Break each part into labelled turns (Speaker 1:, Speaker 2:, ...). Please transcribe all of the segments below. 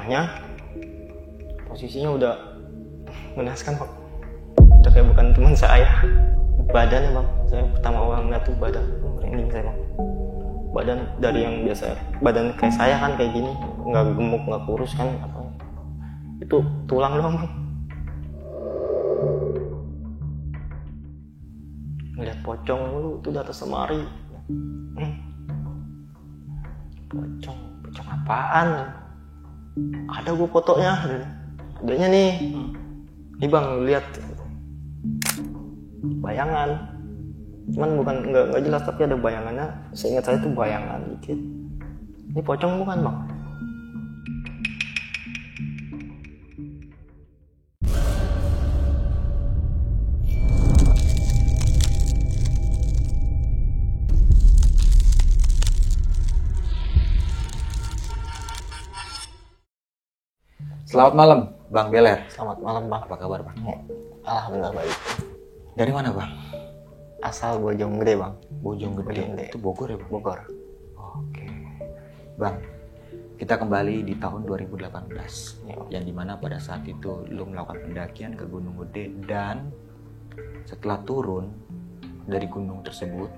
Speaker 1: rumahnya, posisinya udah mengenaskan Bang. Udah kayak bukan teman saya. Badannya Bang, saya pertama orang lihat tuh badan merinding saya Bang. Badan dari yang biasa, badan kayak saya kan kayak gini, nggak gemuk, nggak kurus kan, apa itu tulang doang Bang. Ngeliat pocong dulu tuh di atas lemari. Pocong apaan? Ada gua fotonya, adanya nih. Nih Bang, lihat bayangan. Cuman bukan nggak jelas, tapi ada bayangannya. Seingat saya tuh bayangan dikit. Ini pocong bukan Bang?
Speaker 2: Selamat malam, Bang Beler.
Speaker 1: Selamat malam Bang.
Speaker 2: Apa kabar, Bang?
Speaker 1: Alhamdulillah baik.
Speaker 2: Dari mana, Bang?
Speaker 1: Asal Bojonggede Bang.
Speaker 2: Bojonggede. Itu Bogor ya, Bang?
Speaker 1: Bogor.
Speaker 2: Oke. Bang, kita kembali di tahun 2018. Yang dimana pada saat itu lu melakukan pendakian ke Gunung Gede, dan setelah turun dari gunung tersebut,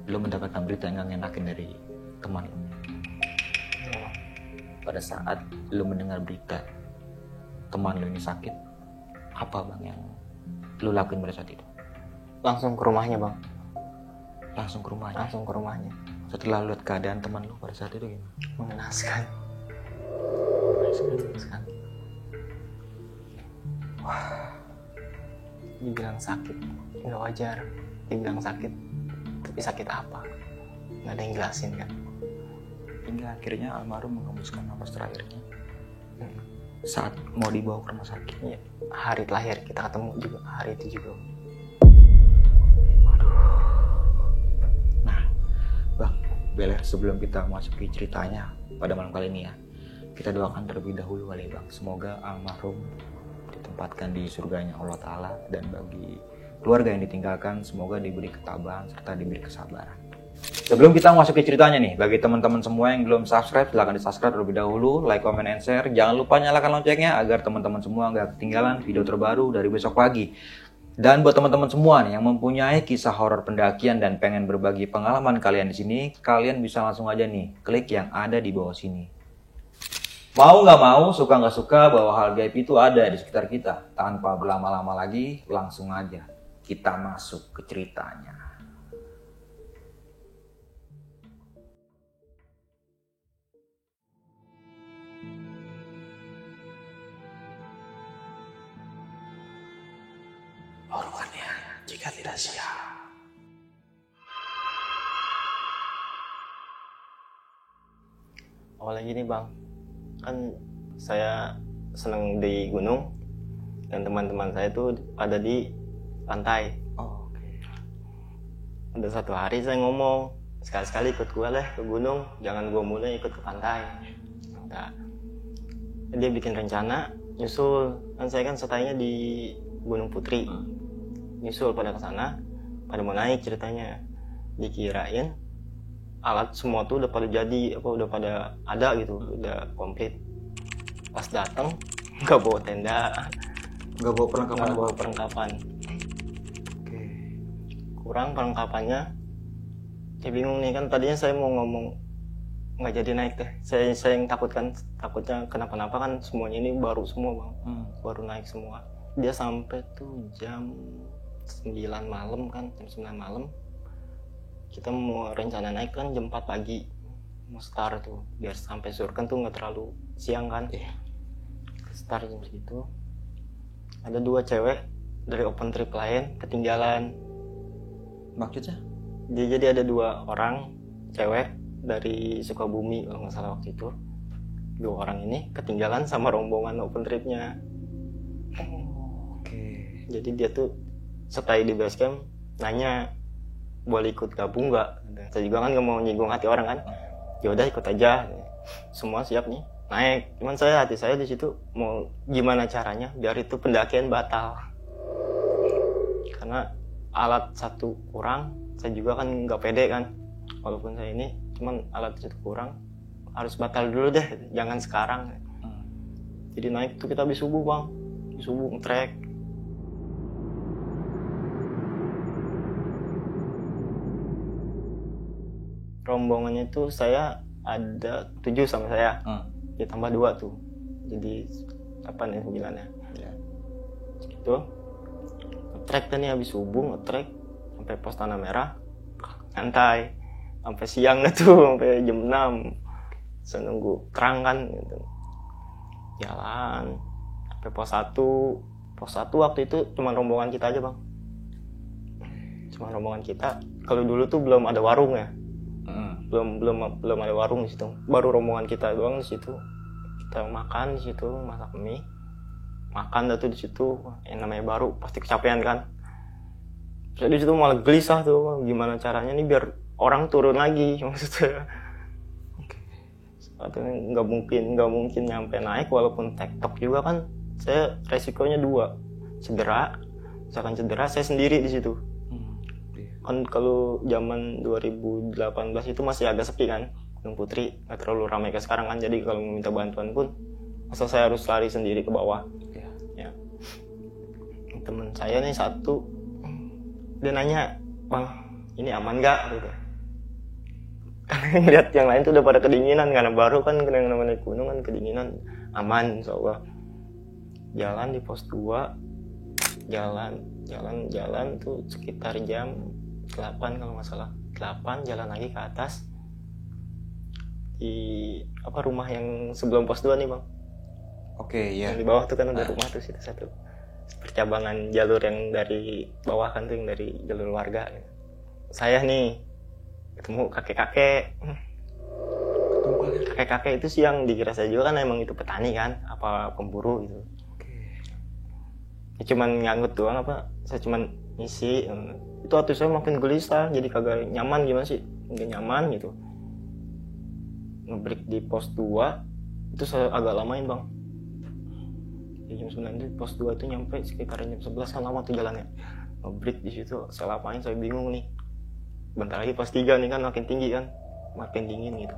Speaker 2: lu mendapatkan berita yang gak ngenakin dari teman lu. Pada saat lu mendengar berita teman lu ini sakit, apa Bang yang lu lakuin pada saat itu?
Speaker 1: Langsung ke rumahnya Bang.
Speaker 2: Langsung ke rumahnya. Setelah lu lihat keadaan teman lu pada saat itu gimana?
Speaker 1: Mengenaskan. Wah, dibilang sakit nggak wajar. Dibilang sakit, tapi sakit apa? Nggak ada yang jelasin kan.
Speaker 2: Hingga akhirnya almarhum mengembuskan napas terakhirnya saat mau dibawa ke rumah sakit.
Speaker 1: Iya. Hari terakhir kita ketemu juga hari itu juga.
Speaker 2: Nah, Bang Beler, sebelum kita masuk ke ceritanya pada malam kali ini ya, kita doakan terlebih dahulu kali Bang. Semoga almarhum ditempatkan di surganya Allah Ta'ala, dan bagi keluarga yang ditinggalkan semoga diberi ketabahan serta diberi kesabaran. Sebelum kita masuk ke ceritanya nih, bagi teman-teman semua yang belum subscribe, silahkan di subscribe terlebih dahulu, like, comment, and share. Jangan lupa nyalakan loncengnya agar teman-teman semua nggak ketinggalan video terbaru dari besok pagi. Dan buat teman-teman semua nih yang mempunyai kisah horor pendakian dan pengen berbagi pengalaman kalian di sini, kalian bisa langsung aja nih klik yang ada di bawah sini. Mau nggak mau, suka nggak suka, bahwa hal gaib itu ada di sekitar kita. Tanpa berlama-lama lagi, langsung aja kita masuk ke ceritanya.
Speaker 3: Orukannya jika tidak siap.
Speaker 1: Awalnya gini Bang, kan saya seneng di gunung dan teman-teman saya tuh ada di pantai. Ada satu hari saya ngomong, sekali-sekali ikut gue lah ke gunung, jangan gue mulai ikut ke pantai. Nah, dia bikin rencana nyusul, kan saya kan staynya di Gunung Putri. Nyusul pada ke sana, pada mau naik ceritanya. Dikirain alat semua tuh udah pada jadi, udah pada ada gitu, udah komplit. Pas datang nggak bawa tenda,
Speaker 2: Nggak bawa
Speaker 1: perlengkapan. Kurang perlengkapannya. Saya bingung nih, kan tadinya saya mau ngomong nggak jadi naik deh. Saya yang takutnya kenapa-napa, kan semuanya ini baru semua Bang. Baru naik semua. Dia sampai tuh jam 9 malam kan, jam 9 malam. Kita mau rencana naik kan jam 4 pagi. Mau start tuh, biar sampai Surken tuh nggak terlalu siang kan. Start jam segitu. Ada 2 cewek dari open trip lain ketinggalan.
Speaker 2: Maksudnya?
Speaker 1: Jadi ada 2 orang cewek dari Sukabumi kalau nggak salah waktu itu. 2 orang ini ketinggalan sama rombongan open tripnya. Jadi dia tuh stay di base camp, nanya boleh ikut gabung nggak? Saya juga kan nggak mau nyinggung hati orang kan. Ya udah ikut aja. Semua siap nih naik. Cuman hati saya di situ mau gimana caranya biar itu pendakian batal. Karena alat satu kurang, saya juga kan nggak pede kan. Walaupun saya ini, cuman alat satu kurang, harus batal dulu deh, jangan sekarang. Jadi naik tuh kita habis subuh bang, habis subuh nge-trek. Rombongannya itu saya ada 7 sama saya, ditambah 2 tuh, jadi 8 ya 9 ya. Itu nge-trek nih habis subuh nge-trek sampai pos Tanah Merah, santai sampai siang dah tuh, sampai jam 6 saya nunggu terang kan gitu. Jalan sampai pos 1 waktu itu cuma rombongan kita aja bang, cuma rombongan kita. Kalau dulu tuh belum ada warung ya, belum ada warung di situ, baru rombongan kita doang di situ. Kita makan di situ, masak mie, makan dah tuh di situ. Yang namanya baru pasti kecapean kan. Terus di situ malah gelisah tuh, gimana caranya nih biar orang turun lagi maksudnya. Atau nggak mungkin nyampe naik walaupun tektok juga kan. Saya resikonya 2, cedera. Misalkan cedera saya sendiri di situ. Kan kalau zaman 2018 itu masih agak sepi kan, Gunung Putri nggak terlalu ramai kayak sekarang kan. Jadi kalau minta bantuan pun masa saya harus lari sendiri ke bawah. Ya. Temen saya nih satu, dia nanya, bang ini aman nggak gitu. Karena ngeliat yang lain tuh udah pada kedinginan, karena baru kan yang namanya gunung kan kedinginan. Aman insyaallah. Jalan di pos 2, jalan tuh sekitar jam 8 kalau nggak salah, 8 jalan lagi ke atas di rumah yang sebelum pos 2 nih bang.
Speaker 2: Oke, iya.
Speaker 1: Yang di bawah tuh kan ada rumah tuh situ satu, percabangan jalur yang dari bawah kan tuh, yang dari jalur warga gitu. Saya nih ketemu kakek-kakek itu siang, dikira saya juga kan emang itu petani kan, apa pemburu gitu. Ya cuman nganggut doang saya cuman ngisi. Itu waktu saya makin gelisah, jadi kagak nyaman, gimana sih, nggak nyaman gitu. Ngebreak di pos 2 itu saya agak lamain bang. Di jam 9 itu pos 2 itu nyampe sekitar jam 11 kan, lama tuh jalannya. Ngebreak di situ saya lapain, saya bingung nih. Bentar lagi pos 3 nih kan, makin tinggi kan, makin dingin gitu.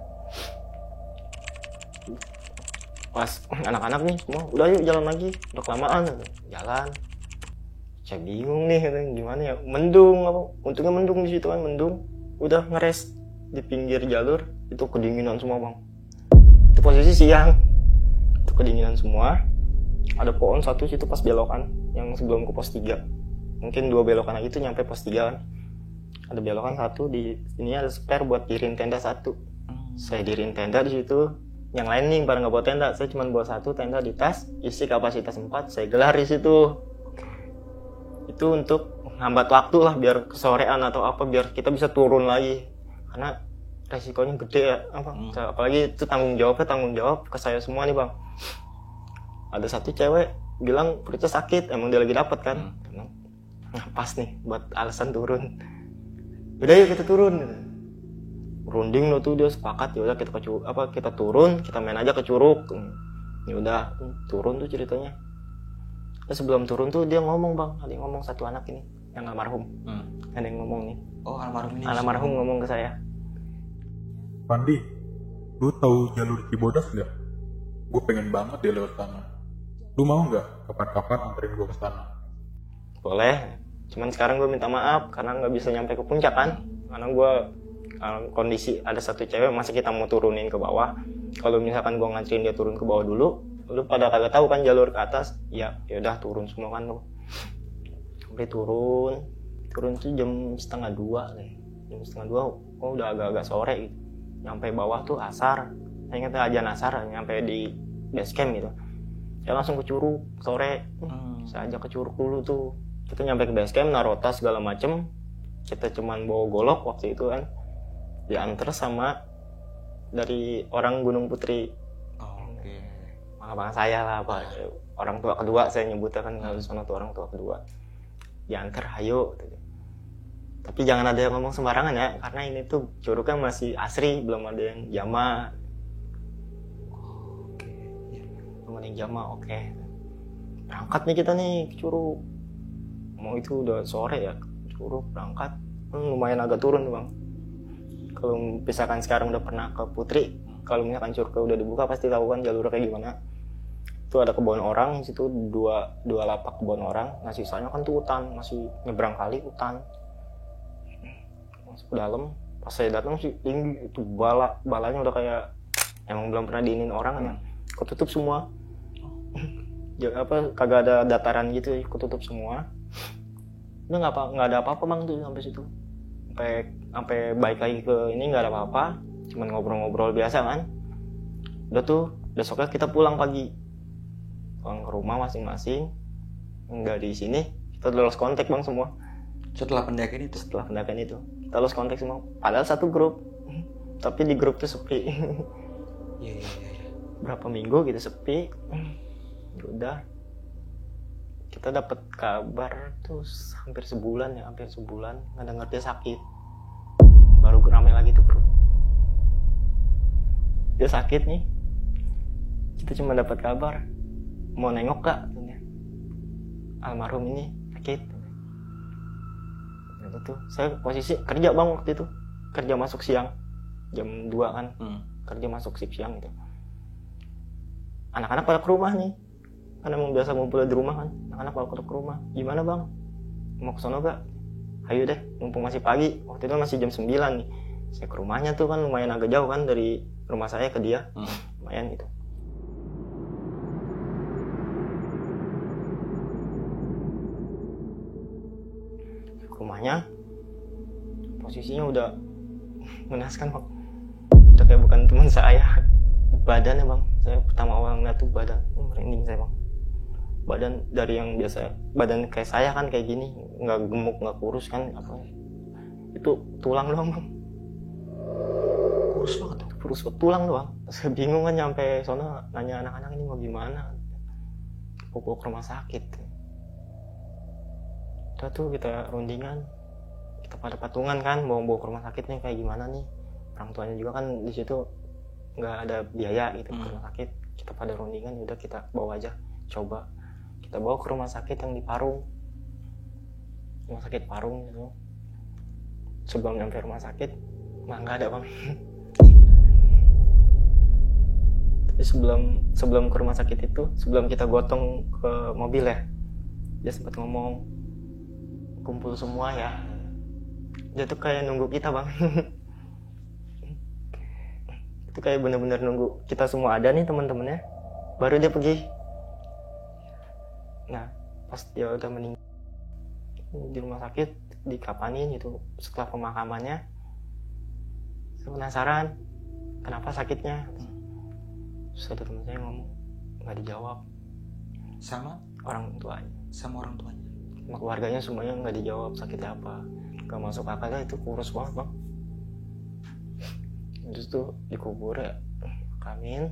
Speaker 1: Pas anak-anak nih semua udah yuk jalan lagi, udah kelamaan gitu. Jalan. Saya bingung nih gimana ya, mendung untungnya mendung di situ kan, mendung. Udah ngeres di pinggir jalur itu kedinginan semua bang. Itu posisi siang, itu kedinginan semua. Ada pohon satu situ pas belokan yang sebelum ke pos 3, mungkin 2 belokan lagi itu nyampe pos 3 kan. Ada belokan satu, di sini ada spare buat diriin tenda 1. Saya diriin tenda di situ. Yang lain nih pada nggak bawa tenda, saya cuma bawa 1 tenda di tas, isi kapasitas 4, saya gelar di situ. Itu untuk menghambat waktu lah, biar kesorean atau apa, biar kita bisa turun lagi. Karena resikonya gede ya, apalagi itu tanggung jawab ke saya semua nih bang. Ada satu cewek bilang perutnya sakit, emang dia lagi dapat kan. Nah pas nih buat alasan turun. Udah yuk kita turun. Runding lo tuh dia sepakat, ya udah kita turun, kita main aja ke curug. Ya udah turun tuh ceritanya. Terus sebelum turun tuh dia ngomong bang, ada yang ngomong satu anak ini yang almarhum. Ada yang ngomong nih.
Speaker 2: Oh almarhum ini.
Speaker 1: Almarhum ngomong ke saya.
Speaker 4: Pandi, lu tahu jalur Cibodas nggak? Gue pengen banget dia lewat sana. Lu mau nggak kapan-kapan anterin gue ke sana?
Speaker 1: Boleh. Cuman sekarang gue minta maaf karena nggak bisa nyampe ke puncak kan. Karena gue kondisi ada satu cewek, masa kita mau turunin ke bawah. Kalau misalkan gue nganterin dia turun ke bawah dulu, lu pada kagak tahu kan jalur ke atas. Ya udah turun semua kan lu. Sampai turun tuh jam 1:30 nih. Jam 1:30, udah agak-agak sore gitu. Nyampe bawah tuh asar. Saya ingat aja asar, nyampe di base camp gitu. Saya langsung ke curug sore. Saya ajak ke curug dulu tuh. Kita nyampe ke base camp, naruh tas segala macem. Kita cuman bawa golok waktu itu kan. Diantar sama dari orang Gunung Putri. Abang saya lah, orang tua kedua saya nyebutnya kan, kalau sana tuh orang tua kedua. Diantar, ayo. Tapi jangan ada yang ngomong sembarangan ya, karena ini tuh curugnya masih asri, belum ada yang jama. Belum ada yang jama, oke. Berangkat nih kita nih ke curug. Mau itu udah sore ya, curug berangkat. Lumayan agak turun tuh bang. Kalau misalkan sekarang udah pernah ke Putri, kalau misalkan curugnya udah dibuka pasti tahu kan jalurnya kayak gimana. Itu ada kebun orang, situ dua lapak kebun orang. Nah sisanya kan tuh hutan, masih nyebrang kali hutan. Masuk ke dalam, pas saya datang sih tinggi itu balanya udah kayak emang belum pernah diinin orang kan ya. Ketutup semua. Kagak ada dataran gitu, ketutup semua. Udah nggak ada apa-apa bang tuh sampai situ. Sampai balik lagi ke ini nggak ada apa-apa, cuman ngobrol-ngobrol biasa kan. Udah tuh besoknya kita pulang pagi, pulang ke rumah masing-masing. Nggak di sini, kita lost kontak bang semua.
Speaker 2: Setelah pendakian itu kita lost kontak semua. Padahal satu grup, tapi di grup tuh sepi.
Speaker 3: Iya.
Speaker 2: Berapa minggu gitu sepi. Udah kita dapat kabar tuh hampir sebulan nggak denger dia sakit, baru ramai lagi tuh bro. Dia sakit nih, kita cuma dapat kabar mau nengok kak, almarhum ini sakit. Nah, itu saya posisi kerja bang waktu itu, kerja masuk siang jam 2 kan, kerja masuk shift siang gitu. Anak-anak pada ke rumah nih, kan emang biasa ngumpul di rumah kan, anak-anak pada ke rumah. Gimana bang, mau ke sono gak? Ayo deh, mumpung masih pagi. Waktu itu masih jam 9 nih. Saya ke rumahnya tuh kan lumayan agak jauh kan dari rumah saya ke dia, lumayan gitu. Ke rumahnya, posisinya udah mengenaskan bang. Udah kayak bukan teman saya. Badannya bang, saya pertama awal ngeliat tuh badan, merinding saya bang. Badan dari yang biasa, badan kayak saya kan kayak gini, nggak gemuk, nggak kurus kan, apa itu tulang doang bang. Kurus tulang doang. Saya bingung kan nyampe sono, nanya anak-anak ini mau gimana, bawa ke rumah sakit. Udah tuh kita rundingan, kita pada patungan kan, bawa ke rumah sakit nih kayak gimana nih. Orang tuanya juga kan di situ nggak ada biaya gitu ke rumah sakit. Kita pada rundingan, udah kita bawa aja, coba kita bawa ke rumah sakit yang di Parung, rumah sakit Parung gitu. Sebelum nyampe rumah sakit nggak ada bang. Tapi sebelum ke rumah sakit itu, sebelum kita gotong ke mobil ya, dia sempat ngomong kumpul semua ya. Dia tuh kayak nunggu kita bang. Itu kayak bener-bener nunggu kita semua ada nih teman-temannya, baru dia pergi. Nah pas dia udah meninggal di rumah sakit, dikapanin gitu, setelah pemakamannya saya penasaran kenapa sakitnya. Terus ada teman saya ngomong, nggak dijawab
Speaker 3: Sama
Speaker 2: orang tuanya,
Speaker 3: sama
Speaker 2: keluarganya semuanya nggak dijawab sakitnya apa. Gak masuk akalnya, itu kurus banget bang. Terus tuh dikubur ya, kamin.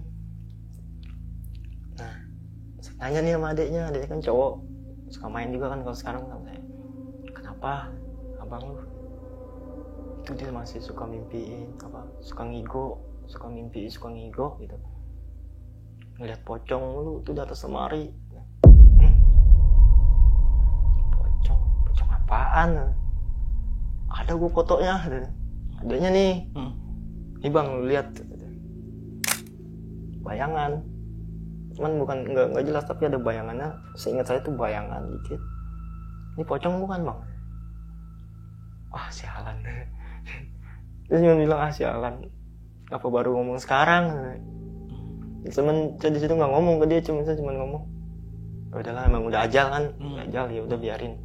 Speaker 2: Nah saya tanya nih sama adiknya kan cowok, suka main juga kan kalau sekarang sama saya. Kenapa abang lu itu dia masih suka mimpiin apa, suka ngigo gitu, ngeliat pocong lu tuh di atas lemari. Pocong apaan? Ada gua fotonya, adanya nih. Nih bang, lu lihat bayangan, cuman bukan nggak jelas, tapi ada bayangannya. Seingat saya tuh bayangan dikit. Ini pocong bukan bang? Wah sialan. Dia cuma bilang sialan, apa baru ngomong sekarang? Temen saya di situ nggak ngomong ke dia, saya cuma ngomong, udahlah emang udah ajal kan, ajal ya udah biarin.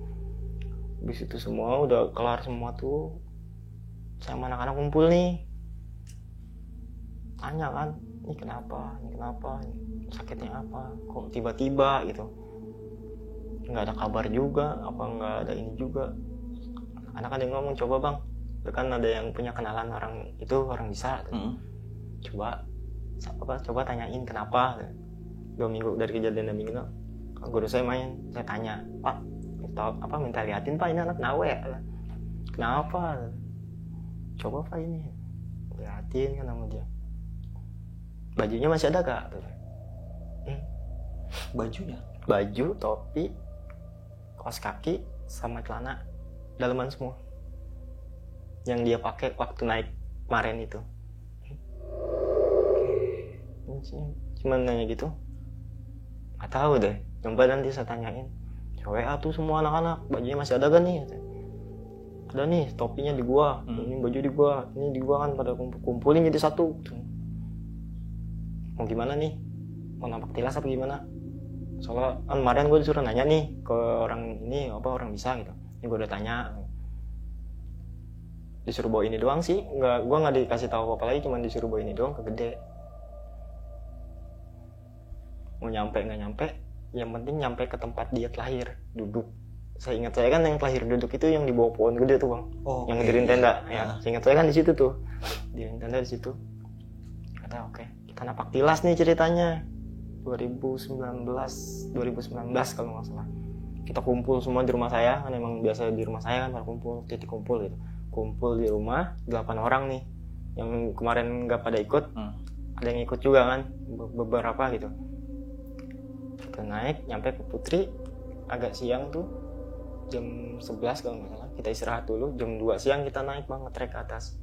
Speaker 2: Habis itu semua udah kelar semua tuh, sama anak-anak kumpul nih. Tanya kan, ini kenapa, sakitnya apa, kok tiba-tiba gitu, nggak ada kabar juga, apa nggak ada ini juga. Anak ada yang ngomong, coba bang, kan ada yang punya kenalan orang itu, orang bisa, coba tanyain kenapa. 2 minggu dari kejadian 2 minggu itu, guru saya main, saya tanya, pak, minta liatin pak, ini anak nawe, kenapa, coba pak ini, liatin kan sama dia. Bajunya masih ada gak?
Speaker 3: bajunya.
Speaker 2: Baju, topi, kaos kaki, sama celana dalaman semua yang dia pakai waktu naik kemarin itu. Cuman nanya gitu.
Speaker 1: Nggak tahu deh, coba nanti saya tanyain. WA tuh semua anak-anak, bajunya masih ada gak nih? Ada nih, topinya di gua, ini baju di gua, ini di gua kan pada kumpulin jadi satu. Mau gimana nih? Mau nampak tilas apa gimana? Soalnya kan kemarin gue disuruh nanya nih ke orang ini apa orang bisa gitu. Ini gue udah tanya. Disuruh bawa ini doang sih, gue nggak dikasih tahu apa lagi, cuma disuruh bawa ini doang ke Gede. Mau nyampe nggak nyampe, yang penting nyampe ke tempat dia lahir, duduk. Saya ingat saya kan yang lahir duduk itu yang di bawah pohon gede tuh bang, yang ngedirin tenda. Ya, saya ingat saya kan di situ tuh, dirin tenda di situ. Kata oke, kita napak tilas nih ceritanya. 2019 kalau nggak salah. Kita kumpul semua di rumah saya, kan emang biasa di rumah saya kan pada kumpul, titik kumpul gitu. Kumpul di rumah 8 orang nih, yang kemarin nggak pada ikut, ada yang ikut juga kan, beberapa gitu. Kita naik, nyampe ke Putri, agak siang tuh, jam 11 kalau nggak salah. Kita istirahat dulu, jam 2 siang kita naik bang, nge-trek ke atas.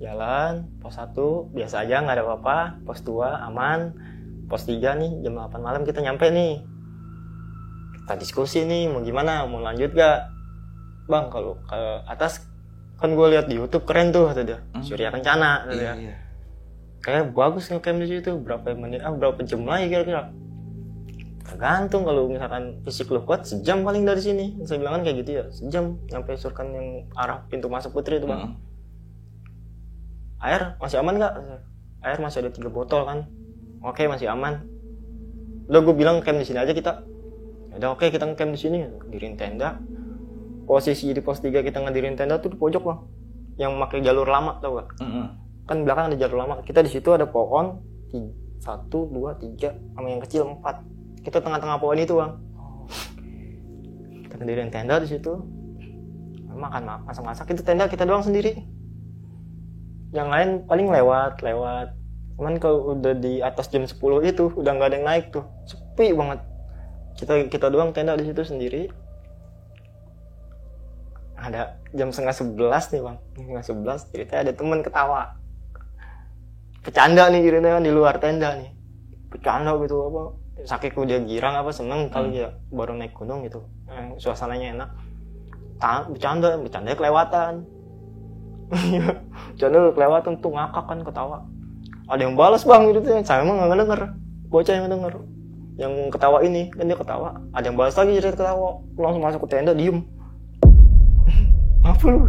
Speaker 1: Jalan, pos 1 biasa aja nggak ada apa-apa, pos 2 aman, pos 3 nih jam 8 malam kita nyampe nih. Kita diskusi nih mau gimana, mau lanjut gak? Bang kalau ke atas kan gue lihat di YouTube keren tuh kata dia, Surya Kencana kata dia. Kayak bagus ngecamp di situ, berapa menit, berapa jam lagi kira-kira? Tergantung kalau misalkan fisik lu kuat sejam paling dari sini. Saya bilang kan kayak gitu ya, sejam nyampe Surkan yang arah pintu masuk Putri itu bang. Air masih aman gak? Air masih ada 3 botol kan. Oke masih aman. Udah gue bilang camp di sini aja kita. Udah oke kita camp di sini, ngedirin tenda. Posisi di pos 3 kita ngedirin tenda tuh di pojok bang. Yang pakai jalur lama tau gak? Kan belakang ada jalur lama. Kita di situ ada pohon 1, 2, 3 sama yang kecil 4. Kita tengah-tengah pohon itu bang. Kita ngedirin tenda di situ. Makan masak-masak itu tenda kita doang sendiri. Yang lain paling lewat. Cuman kalau udah di atas jam 10 itu udah nggak ada yang naik tuh, sepi banget. Kita doang tenda di situ sendiri. Ada jam 10:30 nih bang, 10:30 ceritanya ada temen ketawa, bercanda nih ceritanya kan di luar tenda nih, bercanda gitu apa, saking dia girang apa seneng kalau dia baru naik gunung gitu, suasananya enak, bercanda kelewatan. Channel kelewatan tuh ngakak kan ketawa. Ada yang balas bang gitu tuh, saya emang nggak denger, bocah yang denger, yang ketawa ini kan dia ketawa. Ada yang balas lagi cerita ketawa, langsung masuk ke tenda diem. Apa lu?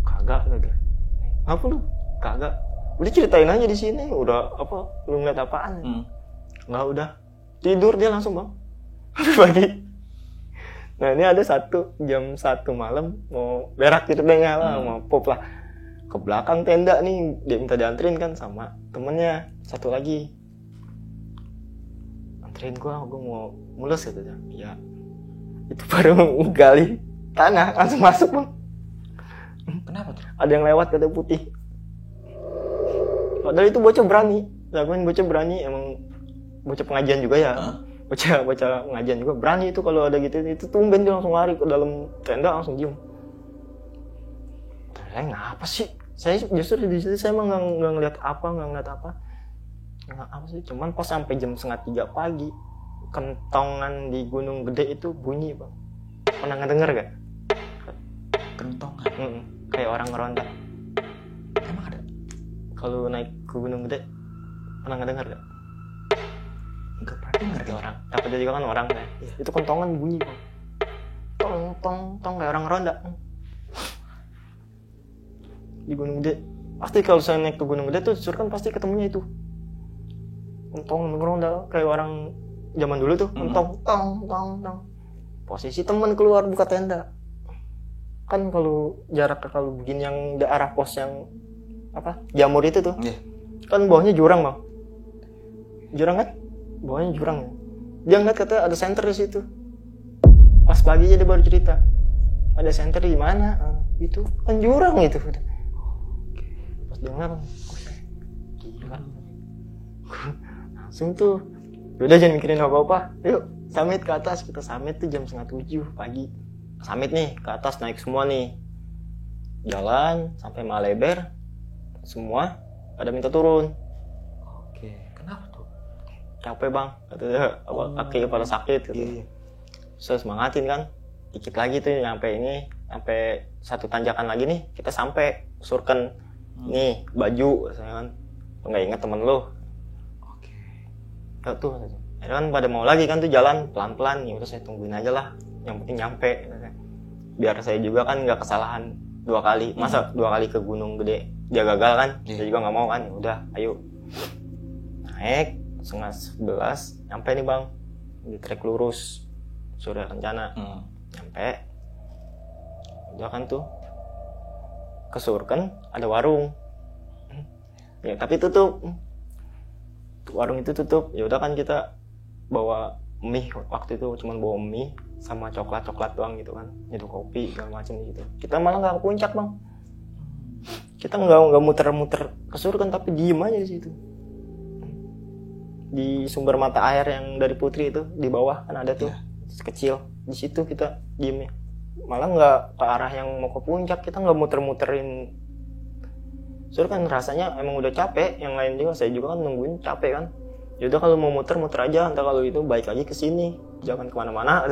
Speaker 1: Kagak gitu. Apa lu? Kagak. Udah ceritain aja di sini, udah apa? Lu ngeliat apaan? Nggak udah tidur dia langsung bang. Pagi. Nah ini ada jam 1 malam mau berak gitu deh lah, mau pop lah ke belakang tenda nih, dia minta dianterin kan sama temennya satu lagi. Anterin gua mau mulus gitu dia. Iya. Itu baru gali tanah langsung masuk bang.
Speaker 2: Kenapa tuh?
Speaker 1: Ada yang lewat kata putih. Padahal itu bocah berani, bocah berani emang bocah pengajian juga ya. Bocah pengajian juga berani itu kalau ada gitu, itu tumben dia langsung lari ke dalam tenda langsung diem. Saya ngapa sih? Saya justru di situ saya emang nggak ngeliat apa, nggak apa sih. Cuman pas sampai jam 2:30 pagi, kentongan di Gunung Gede itu bunyi bang. Pernah ngedenger gak?
Speaker 2: Kentongan?
Speaker 1: Kayak orang ngeronda.
Speaker 2: Emang ada?
Speaker 1: Kalau naik ke Gunung Gede, pernah ngedenger gak?
Speaker 2: Enggak pernah denger
Speaker 1: Ada orang, takutnya juga kan orang kan. Itu kentongan bunyi bang. Tong kayak orang ronda. Di Gunung Gede. Pasti kalau saya naik ke Gunung Gede tuh kan pasti ketemunya itu. Kentong ronda kayak orang zaman dulu tuh, kentong tong. Posisi teman keluar buka tenda. Kan kalau jarak kalau begini yang daerah pos yang apa? Jamur itu tuh. Kan bawahnya jurang, Bang. Jurang kan? Bawahnya jurang. Dia ngeliat kata ada senter di situ. Pas pagi aja dia baru cerita. Ada senter di mana? Itu kan jurang itu. Pas dengar, gila. Langsung tuh, udah jangan mikirin apa-apa. Yuk, summit ke atas. Kita summit tuh jam 6:30 pagi. summit nih, ke atas naik semua nih. Jalan sampai Maleber, semua pada minta turun.
Speaker 2: Oke, kenapa tuh?
Speaker 1: Capek bang, katanya kaki pada sakit gitu.
Speaker 2: Iya.
Speaker 1: Saya semangatin kan, dikit lagi tuh sampai satu tanjakan lagi nih, kita sampai surken nih baju, saya kan nggak inget temen lu.
Speaker 2: Oke.
Speaker 1: Ya tuh, akhirnya kan pada mau lagi kan tuh jalan pelan-pelan, ya udah saya tungguin aja lah, yang penting nyampe. Biar saya juga kan nggak kesalahan 2 kali, masa 2 kali ke Gunung Gede dia gagal kan, saya juga nggak mau kan, ya udah ayo naik 10:30 nyampe nih bang di trek lurus Surya Kencana. Nyampe udah kan tuh ke Surken ada warung ya tapi tutup, warung itu tutup. Ya udah kan kita bawa mie, waktu itu cuma bawa mie sama coklat doang gitu kan, itu kopi segala macam gitu. Kita malah nggak ke puncak bang, kita nggak muter-muter ke Surken tapi diem aja di situ, di sumber mata air yang dari Putri itu di bawah kan ada tuh kecil, di situ kita diem ya. Malah nggak ke arah yang mau ke puncak, kita nggak muter-muterin. Soalnya kan rasanya emang udah capek, yang lain juga, saya juga kan nungguin capek kan. Yaudah kalau mau muter aja, entah kalau itu balik lagi ke sini, jangan kemana-mana.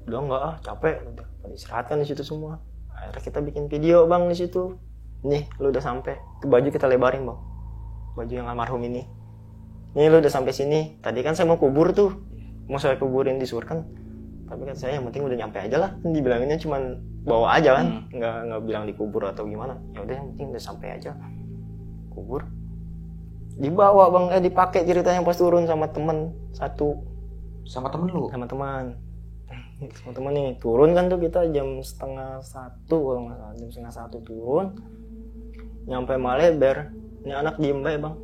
Speaker 1: Udah nggak capek, udah istirahatkan di situ semua. Akhirnya kita bikin video bang di situ. Nih, lu udah sampai. Itu baju kita lebarin bang, baju yang almarhum ini. Nih lu udah sampai sini. Tadi kan saya mau kubur tuh, mau saya kuburin di Surken. Tapi kan saya yang penting udah nyampe aja lah. Dibilanginnya cuman bawa aja kan, nggak bilang dikubur atau gimana. Ya udah yang penting udah sampai aja. Kubur. Dibawa bang, dipakai ceritanya pas turun sama temen satu.
Speaker 2: Sama temen lu?
Speaker 1: Sama teman. Sama temen nih turun kan tuh kita jam 12:30 kalau nggak salah, jam 12:30 turun. Nyampe Maleber, ini anak diem bae bang.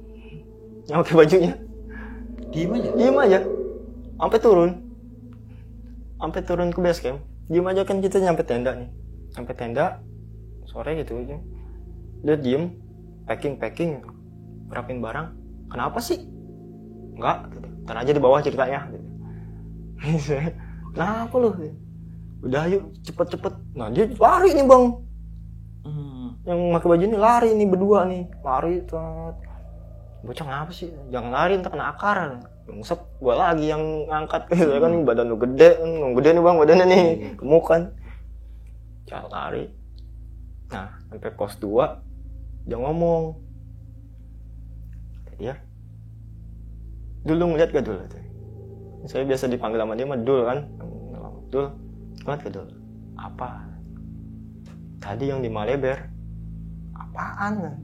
Speaker 1: Yang pakai bajunya.
Speaker 2: Diem aja?
Speaker 1: Diem aja. Sampai turun ke base camp. Diem aja kan kita nyampe tenda nih. Sampai tenda sore gitu aja. Dia diem, packing gitu. Rapin barang. Kenapa sih? Enggak, gitu. Ntar aja di bawah ceritanya gitu. Kenapa lu? Udah yuk cepet. Nah dia lari nih bang. Yang pakai baju ini lari nih berdua nih. Lari tuh. Bocah ngapa sih? Jangan lari, ntar kena akar. Ngusep, gua lagi yang ngangkat. Saya kan badan lu gede nih bang badannya nih. Gemuk kan. Jangan lari. Nah sampai pos 2 dia ngomong. Ya, dulu ngeliat gak dulu? Saya biasa dipanggil sama dia mah Dul kan. Dul, ngeliat gak Dul? Apa? Tadi yang di Maleber. Apaan?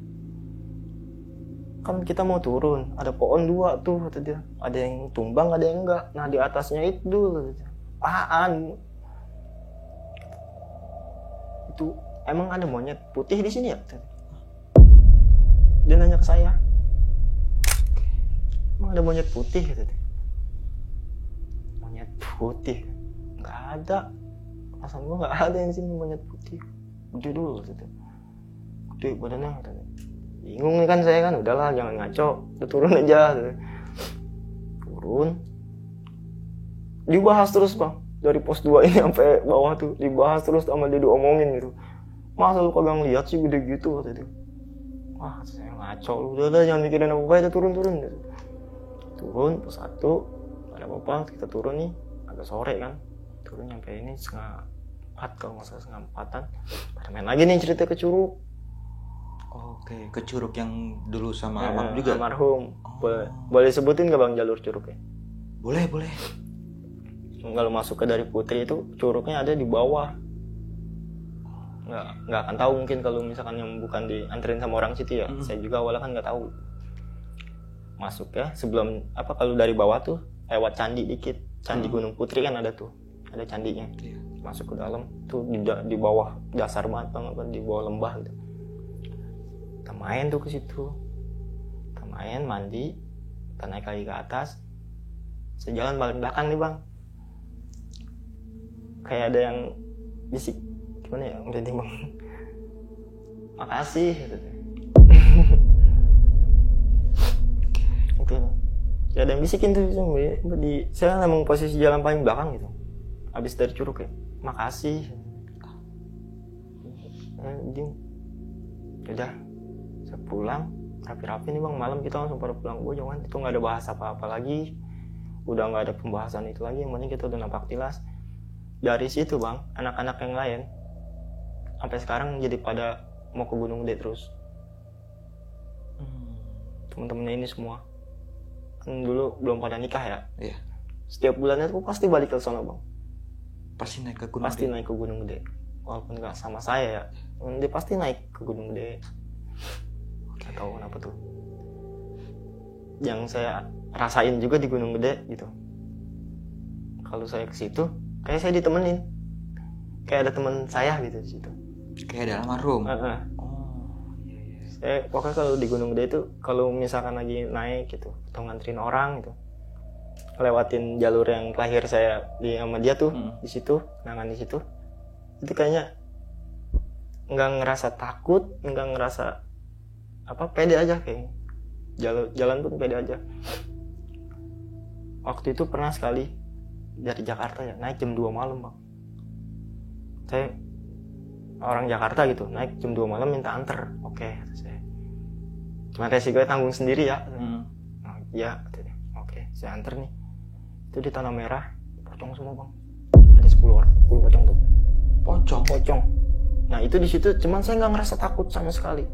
Speaker 1: Kan kita mau turun, ada pohon 2 tuh kata dia. Ada yang tumbang, ada yang enggak. Nah di atasnya itu Dul. Apaan? Itu emang ada monyet putih di sini ya? Dia nanya ke saya. Emang ada monyet putih gitu. Monyet putih? Nggak ada. Perasaan gua nggak ada yang sini monyet putih. Gede dulu gitu. Gede badannya gitu. Bingung nih kan saya kan, udahlah jangan ngaco, udah turun aja gitu. Turun. Dibahas terus bang, dari pos 2 ini sampai bawah tuh dibahas terus sama dia, diomongin gitu. Masa lu kagak ngeliat sih gede gitu kata dia. Wah saya ngaco, udah jangan mikirin apa-apa, itu turun gitu. Turun pos 1 ada apa-apa, kita turun nih agak sore kan, turun nyampe ini 3:30 kalau nggak salah, 3:30-an pada main lagi nih cerita ke Curug.
Speaker 2: Oke, ke Curug yang dulu sama almarhum juga?
Speaker 1: Almarhum. Boleh sebutin nggak bang jalur Curugnya?
Speaker 2: Boleh.
Speaker 1: Kalau masuk ke dari Putri itu Curugnya ada di bawah. Nggak akan tahu mungkin kalau misalkan yang bukan dianterin sama orang situ ya. Saya juga awalnya kan nggak tahu. Masuk ya sebelum kalau dari bawah tuh lewat candi dikit, candi Gunung Putri kan ada tuh, ada candinya. Masuk ke dalam tuh di bawah dasar banget bang, di bawah lembah gitu. Kita main tuh ke situ, kita main mandi, kita naik lagi ke atas. Saya jalan balik belakang nih bang, kayak ada yang bisik, gimana ya udah bang, makasih gitu. Ya ada yang bisikin tuh saya emang posisi jalan paling belakang gitu. Habis dari Curug ya. makasih. Dia udah saya pulang rapi-rapi nih bang, malam kita langsung pada pulang. Gue jangan, itu nggak ada bahas apa-apa lagi, udah nggak ada pembahasan itu lagi, yang penting kita udah nampak jelas. Dari situ bang, anak-anak yang lain sampai sekarang jadi pada mau ke Gunung Gede terus. Teman-temannya ini semua kan dulu belum pada nikah ya.
Speaker 2: Iya.
Speaker 1: Setiap bulannya tuh pasti balik ke sana bang,
Speaker 2: Pasti naik ke Gunung
Speaker 1: pasti
Speaker 2: Gede.
Speaker 1: naik ke Gunung Gede, walaupun nggak sama saya ya, dia pasti naik ke Gunung Gede. Nggak tahu kenapa tuh, yang saya rasain juga di Gunung Gede gitu, kalau saya ke situ kayak saya ditemenin, kayak ada teman saya gitu di situ.
Speaker 2: Kayak ada almarhum.
Speaker 1: Heeh.
Speaker 2: Oh, iya iya.
Speaker 1: Saya pokoknya kalau di Gunung Gede itu kalau misalkan lagi naik gitu atau nganterin orang gitu, lewatin jalur yang terakhir saya di sama dia tuh, di situ, nangan di situ, itu kayaknya nggak ngerasa takut, nggak ngerasa apa, pede aja kayaknya. Jalan pun pede aja. Waktu itu pernah sekali dari Jakarta ya, naik jam 2 malam bang. Saya orang Jakarta gitu, naik jam 2 malam minta anter. Oke, kata saya. Cuma resikonya tanggung sendiri ya. Nah, ya, katanya. Oke, saya anter nih. Itu di Tanah Merah, pocong semua bang. Ada 10 orang, 10 pocong tuh. Pocong. Nah itu di situ, cuman saya nggak ngerasa takut sama sekali.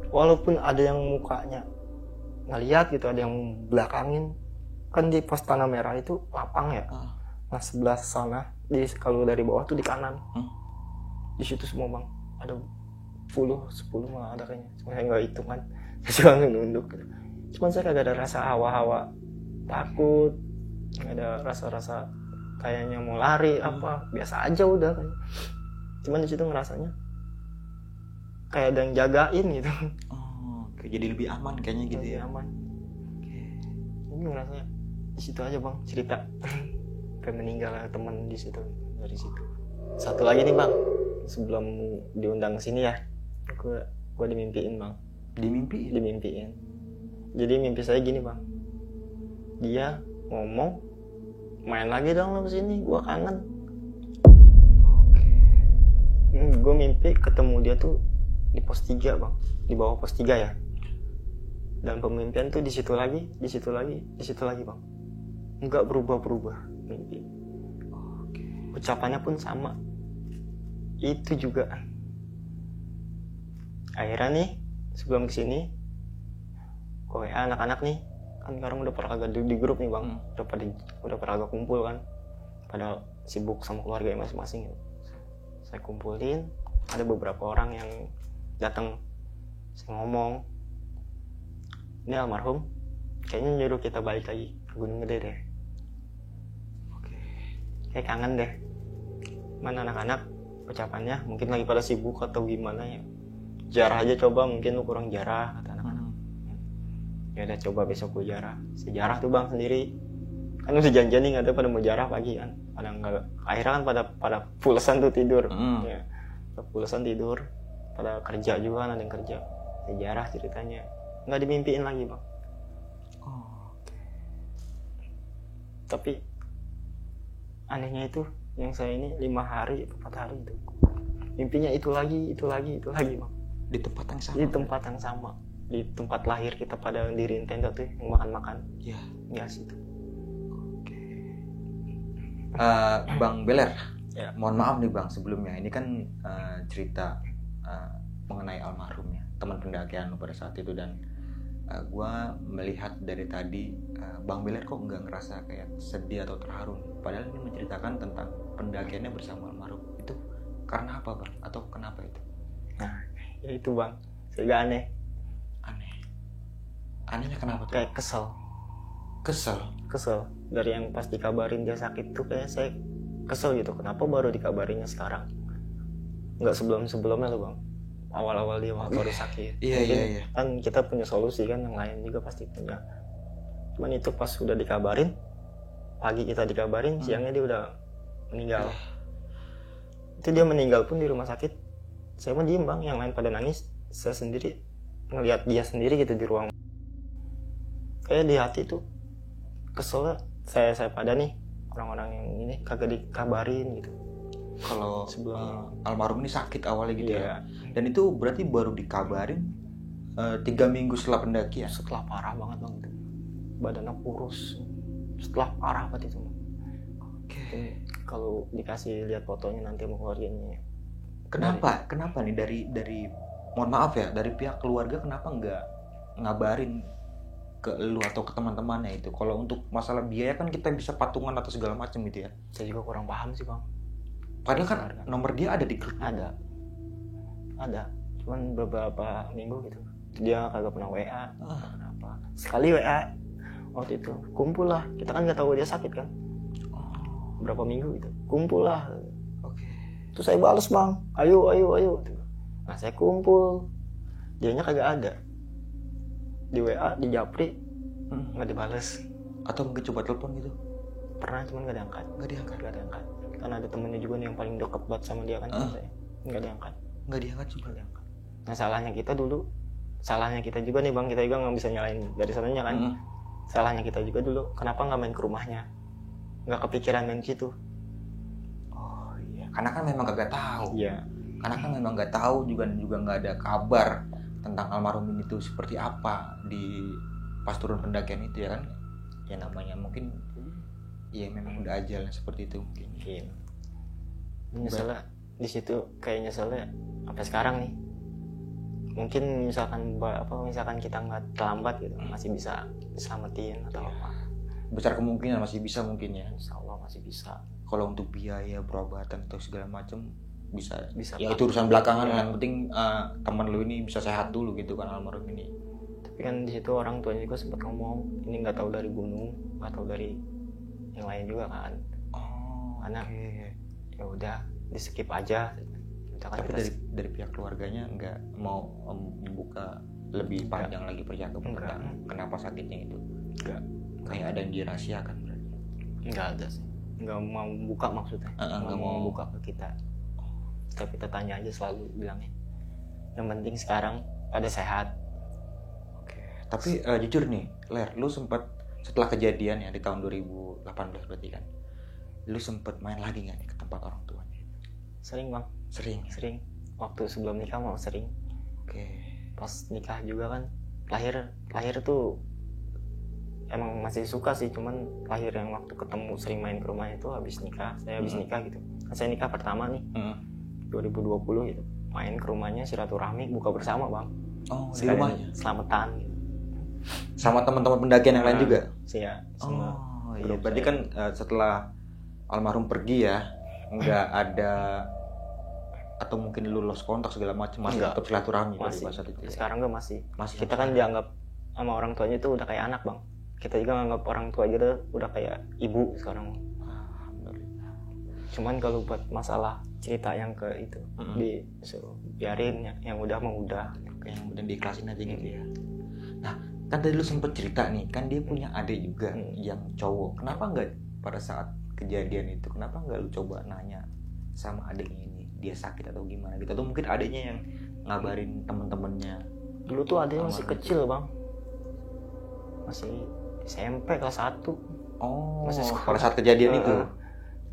Speaker 1: Walaupun ada yang mukanya ngeliat gitu, ada yang belakangin. Kan di pos Tanah Merah itu lapang ya. Nah sebelah sana, kalau dari bawah tuh di kanan. Di situ semua bang, ada 10 malah ada kayaknya. Cuma saya nggak hitung kan, saya cuma nunduk gitu. Cuman saya kagak ada rasa hawa-hawa takut, nggak ada rasa-rasa kayaknya mau lari apa, biasa aja udah kan. Cuman di situ ngerasanya kayak ada yang jagain gitu.
Speaker 2: Oh, kayak jadi lebih aman kayaknya gitu
Speaker 1: Lebih
Speaker 2: ya.
Speaker 1: aman. Ini ngerasanya di situ aja bang, cerita kayak meninggal teman di situ, dari situ. Satu lagi nih bang, sebelum diundang ke sini ya, gue dimimpiin bang. Dimimpiin. Jadi mimpi saya gini bang, dia ngomong, main lagi dong lo kesini, gue kangen. Gue mimpi ketemu dia tuh di pos 3 bang, di bawah pos 3 ya. Dan pemimpian tuh di situ lagi bang. Enggak berubah mimpi. Ucapannya pun sama. Itu juga. Akhirnya nih sebelum kesini, gue anak-anak nih kan sekarang udah pada di grup nih bang, udah pada kumpul kan, pada sibuk sama keluarga masing-masing gitu. Saya kumpulin, ada beberapa orang yang datang, saya ngomong, ini almarhum kayaknya nyuruh kita balik lagi ke Gunung Gede deh. Kayak kangen deh. Mana anak-anak ucapannya mungkin lagi pada sibuk atau gimana ya, jarah aja coba, mungkin lu kurang jarah kata anak-anak. Ya udah coba besok gue jarah. Sejarah tuh bang sendiri kan udah janjian nih, nggak ada pada mau jarah pagi kan, pada nggak, akhirnya kan pada pulesan tuh tidur. Ya, pulesan tidur, pada kerja juga kan, ada yang kerja. Sejarah ceritanya nggak dimimpiin lagi bang. Tapi anehnya itu yang saya ini 5 hari 4 hari itu mimpinya itu lagi bang,
Speaker 2: Di tempat yang sama.
Speaker 1: di tempat yang sama, di tempat lahir kita pada diriin tenda tuh yang makan
Speaker 2: Iya.
Speaker 1: ya situ.
Speaker 2: Bang Beler,
Speaker 1: Ya.
Speaker 2: mohon maaf nih bang sebelumnya, ini kan cerita mengenai almarhumnya teman pendakian pada saat itu, dan gue melihat dari tadi Bang Beler kok nggak ngerasa kayak sedih atau terharu, padahal ini menceritakan tentang pendakiannya bersama almarhum. Itu karena apa bang, atau kenapa itu?
Speaker 1: Nah ya itu bang, saya gak aneh.
Speaker 2: Anehnya kenapa tuh?
Speaker 1: Kayak kesel dari yang pas dikabarin dia sakit tuh, kayak saya kesel gitu, kenapa baru dikabarinnya sekarang, nggak sebelumnya loh bang, awal dia baru sakit.
Speaker 2: Iya,
Speaker 1: Mungkin
Speaker 2: iya.
Speaker 1: kan kita punya solusi kan, yang lain juga pasti punya. Cuman itu pas udah dikabarin, pagi kita dikabarin, siangnya dia udah meninggal. Itu dia meninggal pun di rumah sakit, saya mah diem bang, yang lain pada nangis, saya sendiri ngelihat dia sendiri gitu di ruang. Kayak di hati tuh kesel, saya pada nih orang-orang yang ini kagak dikabarin gitu.
Speaker 2: Kalau
Speaker 1: Sebelum
Speaker 2: almarhum ini sakit awalnya gitu
Speaker 1: Iya.
Speaker 2: ya. Dan itu berarti baru dikabarin 3 minggu setelah pendakian.
Speaker 1: setelah parah banget bang itu. Badannya kurus. Setelah parah banget itu.
Speaker 2: Oke.
Speaker 1: Kalau dikasih lihat fotonya nanti sama keluarganya.
Speaker 2: Kenapa nih dari mohon maaf ya, dari pihak keluarga kenapa nggak ngabarin ke lu atau ke teman-temannya itu? Kalau untuk masalah biaya kan kita bisa patungan atau segala macam gitu ya.
Speaker 1: Saya juga kurang paham sih bang.
Speaker 2: Padahal kan nomor dia ada di grup.
Speaker 1: Ada. Cuman beberapa minggu gitu. Dia kagak pernah WA. Kenapa? Sekali WA waktu itu kumpul lah. Kita kan nggak tahu dia sakit kan. Berapa minggu gitu. Kumpul lah.
Speaker 2: Oke.
Speaker 1: Terus saya balas bang. Ayo. Nah saya kumpul. Dianya kagak ada. Di WA, di Japri nggak dibales.
Speaker 2: Atau mungkin coba telepon gitu.
Speaker 1: Pernah cuman nggak diangkat. Nggak diangkat. Kan ada temennya juga nih yang paling dekat banget sama dia kan. Saya nggak diangkat.
Speaker 2: Nggak diangkat juga.
Speaker 1: Nah salahnya kita juga nih bang, kita juga nggak bisa nyalain dari sananya kan. Salahnya kita juga dulu, kenapa nggak main ke rumahnya, nggak kepikiran main situ.
Speaker 2: Oh iya, karena kan memang nggak tahu.
Speaker 1: Iya.
Speaker 2: Karena kan memang nggak tahu juga nggak ada kabar tentang almarhum ini tuh seperti apa di pas turun pendakian itu ya kan. Ya namanya mungkin ya memang udah ajalnya seperti itu mungkin.
Speaker 1: Nyeselnya di situ kayak nyeselnya sampai sekarang nih. Mungkin misalkan kita nggak terlambat gitu, masih bisa diselamatin atau apa.
Speaker 2: Besar kemungkinan masih bisa mungkin ya.
Speaker 1: Insya Allah masih bisa.
Speaker 2: Kalau untuk biaya perobatan atau segala macam bisa. Ya
Speaker 1: Pak.
Speaker 2: itu urusan belakangan. Yang penting teman lu ini bisa sehat dulu gitu kan almarhum ini.
Speaker 1: Tapi kan di situ orang tuanya juga sempat ngomong, ini nggak tahu dari gunung, nggak tahu dari yang lain juga kan. Karena ya udah di skip aja.
Speaker 2: Tapi dari pihak keluarganya nggak mau membuka lebih panjang lagi percakapan tentang kenapa sakitnya itu.
Speaker 1: Enggak.
Speaker 2: Kayak ada yang dirahasiakan berarti.
Speaker 1: Enggak ada sih. Enggak mau buka maksudnya.
Speaker 2: Nggak
Speaker 1: mau buka ke kita. Tapi kita tanya aja selalu bilangnya. Yang penting sekarang pada sehat.
Speaker 2: Oke. Tapi jujur nih, Ler, lu sempat setelah kejadian ya di tahun 2018 berarti kan, lu sempat main lagi nggak nih ke tempat orang tuanya?
Speaker 1: Sering bang. Sering. Waktu sebelum nikah mau sering.
Speaker 2: Oke.
Speaker 1: Pas nikah juga kan. Lahir tuh emang masih suka sih, cuman lahir yang waktu ketemu sering main ke rumahnya itu habis nikah. Saya habis nikah gitu. Saya nikah pertama nih 2020 gitu. Main ke rumahnya silaturahmi, buka bersama bang.
Speaker 2: Oh, di
Speaker 1: Sekalian
Speaker 2: rumahnya?
Speaker 1: Selamatan gitu.
Speaker 2: Sama teman-teman pendakian yang lain juga?
Speaker 1: Iya.
Speaker 2: Oh iya, berarti kan setelah almarhum pergi ya, nggak ada atau mungkin lu lost kontak segala macam, masih tetap silaturahmi pada saat itu ya?
Speaker 1: Sekarang gue masih kita
Speaker 2: sama
Speaker 1: kan dianggap sama orang tuanya itu udah kayak anak bang. Kita juga nganggap orang tua aja udah kayak ibu sekarang. Cuman kalau buat masalah cerita yang ke itu disuruh biarin yang udah mau udah,
Speaker 2: yang kemudian diikhlasin aja gitu ya. Nah kan tadi lu sempet cerita nih, kan dia punya adik juga yang cowok. Kenapa nggak pada saat kejadian itu, kenapa nggak lu coba nanya sama adiknya ini, dia sakit atau gimana gitu? Atau mungkin adiknya yang ngabarin temen-temennya?
Speaker 1: Dulu tuh adiknya masih kecil bang, masih SMP kelas 1.
Speaker 2: Masih pada saat kejadian itu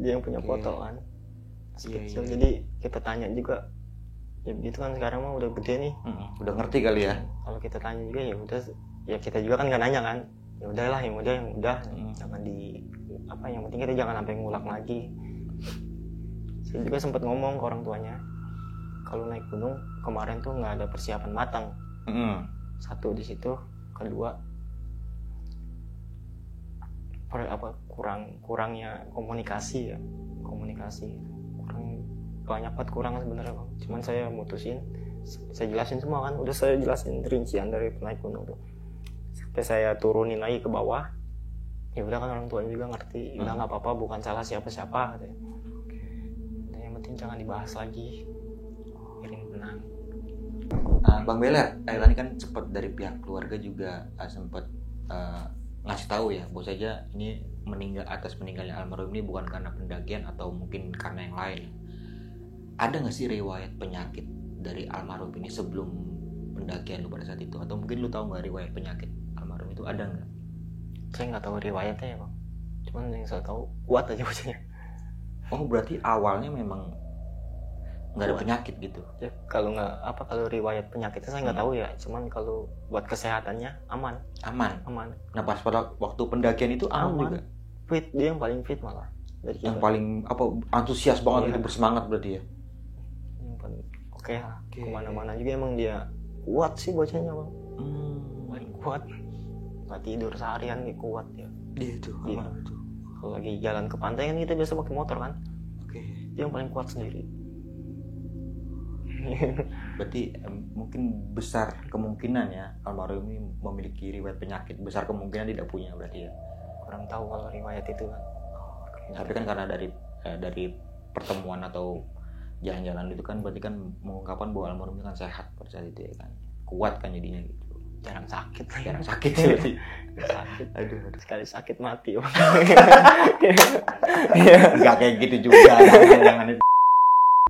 Speaker 1: dia yang punya foto kan, masih kecil. Jadi kita tanya juga, ya begitu kan sekarang mah udah gede nih,
Speaker 2: udah ngerti kali ya.
Speaker 1: Kalau kita tanya juga ya udah, ya kita juga kan nggak nanya kan, ya udahlah yang udah jangan yang penting kita jangan sampai ngulang lagi. Saya juga sempat ngomong ke orang tuanya, kalau naik gunung kemarin tuh nggak ada persiapan matang. Satu di situ, kedua kurangnya komunikasi kurang banyak banget kurang sebenarnya bang. Cuman saya mutusin, saya jelasin semua kan, udah saya jelasin rincian dari naik gunung tuh sampai saya turunin lagi ke bawah. Ya udah kan orang tuanya juga ngerti, udah nggak apa-apa, bukan salah siapa-siapa katanya. Yang penting jangan dibahas lagi, biarin tenang.
Speaker 2: Bang Beler, tadi kan sempat dari pihak keluarga juga sempat ngasih tahu ya, bahwa saja ini atas meninggalnya almarhum ini bukan karena pendakian atau mungkin karena yang lain. Ada nggak sih riwayat penyakit dari almarhum ini sebelum pendakian lu pada saat itu? Atau mungkin lu tahu nggak riwayat penyakit almarhum itu ada nggak?
Speaker 1: Saya nggak tahu riwayatnya ya bang, cuman yang saya tahu kuat aja bocahnya.
Speaker 2: Oh berarti awalnya memang nggak ada penyakit gitu.
Speaker 1: Ya, kalau riwayat penyakitnya saya nggak tahu ya, cuman kalau buat kesehatannya aman.
Speaker 2: Nah pas pada waktu pendakian itu aman juga.
Speaker 1: Fit, dia yang paling fit malah dari kita.
Speaker 2: Yang paling antusias banget gitu, bersemangat berarti ya.
Speaker 1: Yang paling oke lah. Kemana-mana juga emang dia kuat sih bocahnya bang. Paling kuat. Nggak tidur seharian nih kuat ya.
Speaker 2: Dia tuh aman tuh.
Speaker 1: Kalau lagi jalan ke pantai kan kita biasa pakai motor kan. Dia yang paling kuat sendiri.
Speaker 2: Berarti mungkin besar kemungkinan ya almarhum ini memiliki riwayat penyakit, besar kemungkinan tidak punya berarti ya.
Speaker 1: Kurang tahu kalau riwayat itu kan.
Speaker 2: Tapi kan karena dari pertemuan atau jalan-jalan itu kan berarti kan mengungkapkan bahwa almarhum itu kan sehat pada saat itu ya kan, kuat kan jadinya gitu.
Speaker 1: Jarang sakit
Speaker 2: Sih.
Speaker 1: sakit. Aduh, sekali sakit mati.
Speaker 2: Enggak kayak gitu juga. Jangan itu.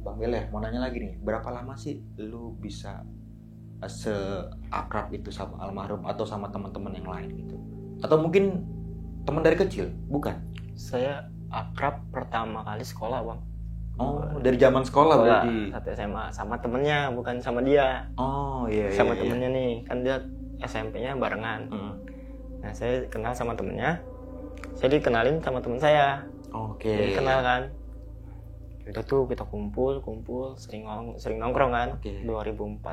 Speaker 2: Bang Beler, mau nanya lagi nih, berapa lama sih lu bisa seakrab itu sama almarhum atau sama teman-teman yang lain gitu? Atau mungkin teman dari kecil, bukan?
Speaker 1: Saya akrab pertama kali sekolah bang.
Speaker 2: Oh, dari zaman sekolah berarti?
Speaker 1: Satu SMA, sama temennya, bukan sama dia.
Speaker 2: Oh iya.
Speaker 1: Sama temennya nih, kan dia SMP-nya barengan. Nah saya kenal sama temennya, saya dikenalin sama temen saya.
Speaker 2: Oke.
Speaker 1: Kenal kan? Udah tuh kita kumpul sering nongkrong kan. 2014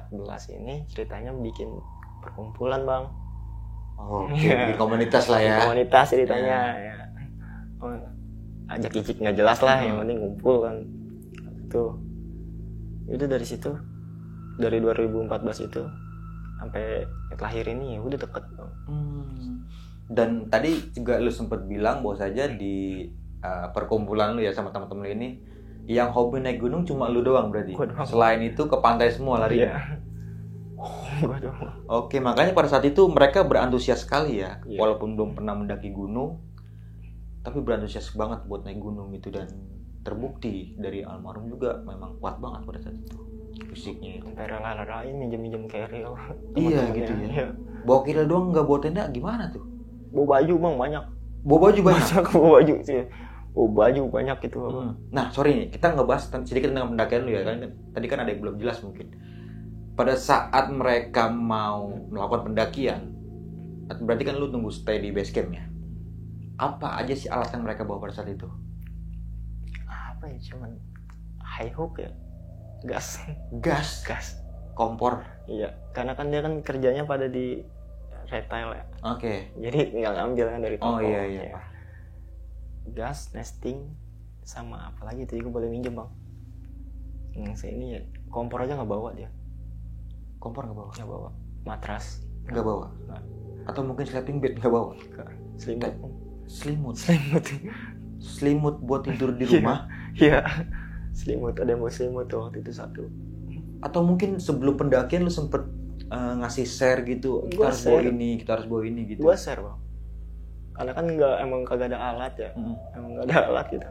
Speaker 1: ini ceritanya bikin perkumpulan bang.
Speaker 2: Bikin komunitas lah ya.
Speaker 1: Komunitas ceritanya ya. Ajak icik nggak jelas lah, yang penting ngumpul kan. Tuh itu dari situ, dari 2014 itu sampai lahir ini ya udah deket bang.
Speaker 2: Dan tadi juga lu sempat bilang bahwa saja di perkumpulan lu ya sama teman-teman lu ini yang hobi naik gunung cuma lu doang berarti. Selain itu ke pantai semua lari.
Speaker 1: Iya.
Speaker 2: Oke, makanya pada saat itu mereka berantusias sekali ya. Walaupun belum pernah mendaki gunung, tapi berantusias banget buat naik gunung itu, dan terbukti dari almarhum juga memang kuat banget pada saat itu fisiknya.
Speaker 1: Sampai rela-relain minjem keril.
Speaker 2: Iya gitu ya. Bawa keril doang nggak bawa tenda gimana tuh?
Speaker 1: Bawa baju bang banyak.
Speaker 2: Bawa baju banyak.
Speaker 1: Bawa baju sih. Bawa baju banyak gitu bang.
Speaker 2: Nah sorry nih, kita ngebahas sedikit tentang pendakian lu ya kan. Tadi kan ada yang belum jelas mungkin. Pada saat mereka mau melakukan pendakian, berarti kan lu tunggu stay di base camp ya. Apa aja sih alat yang mereka bawa pada saat itu?
Speaker 1: Apa ya, cuman high hook ya, gas,
Speaker 2: kompor.
Speaker 1: Iya, karena kan dia kan kerjanya pada di retail ya.
Speaker 2: Oke.
Speaker 1: Jadi tinggal ngambil kan dari toko.
Speaker 2: Oh iya.
Speaker 1: Gas, nesting, sama apa lagi itu juga boleh minjem bang. Yang saya ini ya, kompor aja nggak bawa dia.
Speaker 2: Kompor nggak bawa?
Speaker 1: Nggak bawa. Matras
Speaker 2: nggak bawa. Nah. Atau mungkin sleeping bed nggak bawa? Selimut buat tidur di rumah?
Speaker 1: Iya. Selimut, ada yang bawa selimut tuh waktu itu satu.
Speaker 2: Atau mungkin sebelum pendakian lu sempet ngasih share gitu, kita harus bawa ini gitu.
Speaker 1: Gua share bang, karena kan emang kagak ada alat ya. Emang gak ada alat gitu,